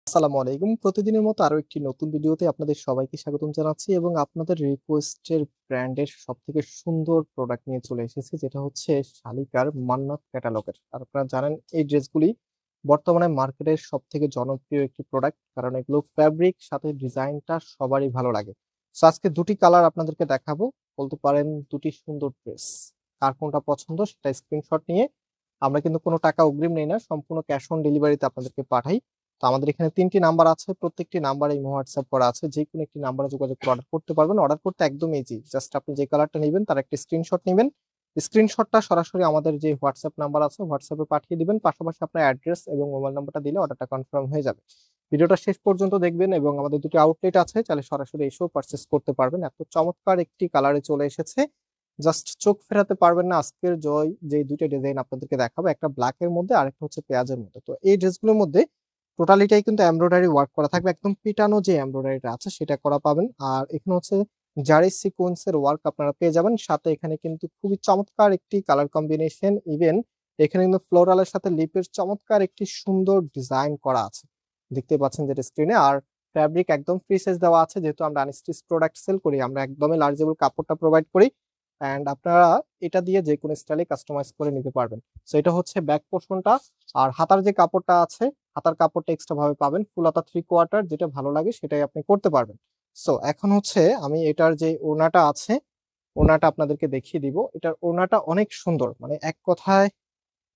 আসসালামু আলাইকুম। প্রতিদিনের মতো আরো একটি নতুন ভিডিওতে আপনাদের সবাইকে স্বাগতম জানাচ্ছি এবং আপনাদের রিকোয়েস্টের ব্র্যান্ডের সবথেকে সুন্দর প্রোডাক্ট নিয়ে চলে এসেছি, যেটা হচ্ছে শালিকার মান্নাত ক্যাটালগের। আর আপনারা জানেন এই ড্রেসগুলি বর্তমানে মার্কেটের সবথেকে জনপ্রিয় একটি প্রোডাক্ট, কারণ এগুলো ফ্যাব্রিক সাথে ডিজাইনটা সবারই ভালো লাগে। সো আজকে দুটি কালার আপনাদেরকে দেখাবো, বলতে পারেন দুটি সুন্দর ড্রেস। কার কোনটা পছন্দ সেটা স্ক্রিনশট নিয়ে, আমরা কিন্তু কোনো টাকা অগ্রিম নেই না, সম্পূর্ণ ক্যাশ অন ডেলিভারিতে আপনাদেরকে পাঠাই। তো আমাদের এখানে ৩টি নাম্বার আছে, প্রত্যেকটি নাম্বারে ইমো হোয়াটসঅ্যাপ করা আছে, যে কোনো একটি নাম্বারে যোগাযোগ করে অর্ডার করতে পারবেন। অর্ডার করতে একদম ইজি, জাস্ট আপনি যে কালারটা নেবেন তার একটা স্ক্রিনশট নেবেন। স্ক্রিনশটটা সরাসরি আমাদের যে হোয়াটসঅ্যাপ নাম্বার আছে হোয়াটসঅ্যাপে পাঠিয়ে দিবেন, পাশাপাশি আপনার অ্যাড্রেস এবং মোবাইল নাম্বারটা দিলে অর্ডারটা কনফার্ম হয়ে যাবে। ভিডিওটা শেষ পর্যন্ত দেখবেন এবং আমাদের দুটি আউটলেট আছে, চাইলে সরাসরি এসেও পারচেস করতে পারবেন। এত চমৎকার একটি কালারে চলে এসেছে, জাস্ট চোখ ফেরাতে পারবেন না। আজকের জয় যে দুইটা ডিজাইন আপনাদেরকে দেখাবো, একটা ব্ল্যাকের মধ্যে আর একটা হচ্ছে পেঁয়াজের মধ্যে। তো এই ড্রেসগুলোর মধ্যে টোটালিটাই কিন্তু এমব্রয়ডারি ওয়ার্ক করা থাকবে, একদম পিটানো যে এমব্রয়ডারিটা আছে সেটা করা পাবেন। আর এখানে হচ্ছে জারি সিকোয়েন্সের ওয়ার্ক আপনারা পেয়ে যাবেন, সাথে এখানে কিন্তু খুবই চমৎকার একটি কালার কম্বিনেশন। ইভেন এখানে কিন্তু ফ্লোরালের সাথে লিপের চমৎকার একটি সুন্দর ডিজাইন করা আছে, দেখতে পাচ্ছেন যেটা স্ক্রিনে। আর ফ্যাব্রিক একদম ফ্রি সাইজ দেওয়া আছে, যেহেতু আমরা আনস্টিচ প্রোডাক্ট সেল করি, আমরা একদমই লার্জেবল কাপড়টা প্রোভাইড করি। অ্যান্ড আপনারা এটা দিয়ে যে কোনো স্টাইলে কাস্টমাইজ করে নিতে পারবেন। সো এটা হচ্ছে ব্যাক পোর্শনটা। আর হাতার যে কাপড়টা আছে, হাতার কাপড়টা এক্সট্রা ভাবে পাবেন, ফুল হাতা 3/4, যেটা ভালো লাগে সেটাই আপনি করতে পারবেন। সো এখন হচ্ছে আমি এটার যে ওড়নাটা আছে, ওড়নাটা আপনাদেরকে দেখিয়ে দিব। এটার ওড়নাটা অনেক সুন্দর, মানে এক কথায়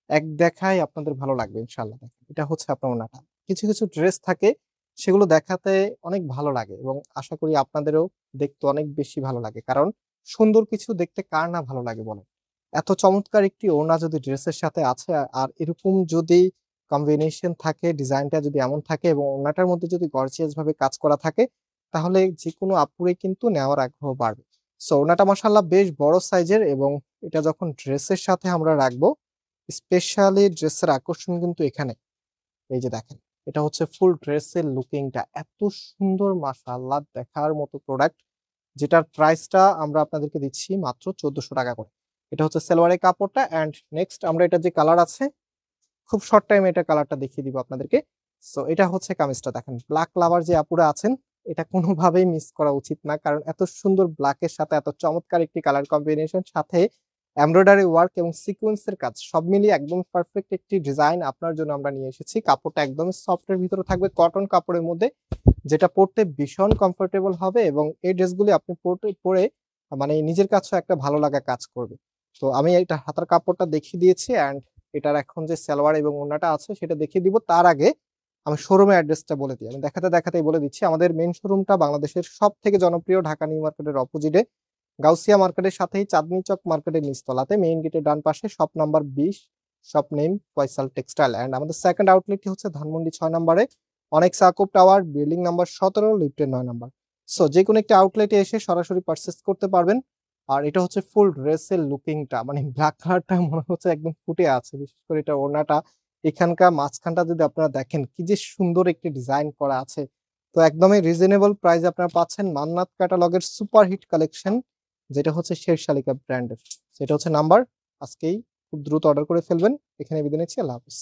এক দেখায় আপনাদের ভালো লাগবে ইনশাআল্লাহ। দেখেন, এটা হচ্ছে আপনার ওড়নাটা। কিছু কিছু ড্রেস থাকে সেগুলো দেখাতে অনেক ভালো লাগে এবং আশা করি আপনাদেরও দেখতে অনেক বেশি ভালো লাগে, কারণ সুন্দর কিছু দেখতে কার না ভালো লাগে বলেন। এত চমৎকার একটি ওড়না যদি ড্রেসের সাথে আছে, আর এরকম যদি কম্বিনেশন থাকে, ডিজাইনটা যদি এমন থাকে এবং ওড়নাটার মধ্যে যদি গর্জিয়াস ভাবে কাজ করা থাকে, তাহলে যে কোনো আপুরই কিন্তু নেওয়ার আগ্রহ বাড়বে। সো ওড়নাটা মাশাআল্লাহ বেশ বড় সাইজের, এবং এটা যখন ড্রেসের সাথে আমরা রাখবো, স্পেশালি ড্রেসের আকর্ষণ কিন্তু এখানে। এই যে দেখেন, এটা হচ্ছে ফুল ড্রেসের লুকিংটা এত সুন্দর, মাশাআল্লাহ দেখার মতো প্রোডাক্ট, যেটার প্রাইসটা আমরা আপনাদেরকে দিচ্ছি মাত্র 1400 টাকা করে। এটা হচ্ছে সালোয়ারের কাপড়টা। অ্যান্ড নেক্সট আমরা এটা যে কালার আছে, খুব শর্ট টাইমে এটা কালারটা দেখিয়ে দিব আপনাদেরকে। সো এটা হচ্ছে কামিজটা। দেখেন, ব্ল্যাক লাভার যে আপুরা আছেন, এটা কোনোভাবেই মিস করা উচিত না, কারণ এত সুন্দর ব্ল্যাকের সাথে এত চমৎকার একটি কালার কম্বিনেশন, সাথে এমব্রয়ডারি ওয়ার্ক এবং সিকোয়েন্সের কাজ, সব মিলিয়ে একদম পারফেক্ট একটি ডিজাইন আপনার জন্য আমরা নিয়ে এসেছি। কাপড়টা একদম সফটের ভিতরে থাকবে, কটন কাপড়ের মধ্যে, যেটা পরতে ভীষণ কমফোর্টেবল হবে এবং এই ড্রেসগুলি আপনি পরে মানে নিজের কাছেও একটা ভালো লাগা কাজ করবে। তো আমি এটা হাতার কাপড়টা দেখিয়ে দিয়েছি, অ্যান্ড এটার এখন যে সালোয়ার এবং ওড়নাটা আছে সেটা দেখিয়ে দিব। তার আগে আমি শোরুমের অ্যাড্রেসটা বলে দিই, আমি দেখাতে দেখাতেই বলে দিচ্ছি। আমাদের মেইন শোরুমটা বাংলাদেশের সব থেকে জনপ্রিয় ঢাকা নিউ মার্কেটের অপোজিটে, গাউসিয়া মার্কেটের সাথেই চাঁদনি চক মার্কেটের নিচতলাতে, মেইন গেটের ডান পাশে, shop number 20, shop name Faisal textile. And আমাদের সেকেন্ড আউটলেটটি হচ্ছে ধানমন্ডি 6 নম্বরে, অনেক সাকুব টাওয়ার, বিল্ডিং নাম্বার 17, লিফটের 9 নাম্বার। সো যে কোনো একটা আউটলেটে এসে সরাসরি পারচেস করতে পারবেন। আর এটা হচ্ছে ফুল ড্রেসের লুকিংটা, মানে ব্ল্যাক কালারটা মনে হচ্ছে একদম ফুটে আছে, বিশেষ করে এটা ওড়নাটা, এখানকার মাঝখানটা যদি আপনারা দেখেন কি যে সুন্দর একটি ডিজাইন করা আছে। তো একদমই রিজনেবল প্রাইস আপনারা পাচ্ছেন মান্নাত ক্যাটালগের সুপার হিট কালেকশন, যেটা হচ্ছে শের শালিকা ব্র্যান্ডের। সেটা হচ্ছে নাম্বার। আজকেই খুব দ্রুত অর্ডার করে ফেলবেন। এখানে বিদায় নিচ্ছি, আল্লাহ হাফিজ।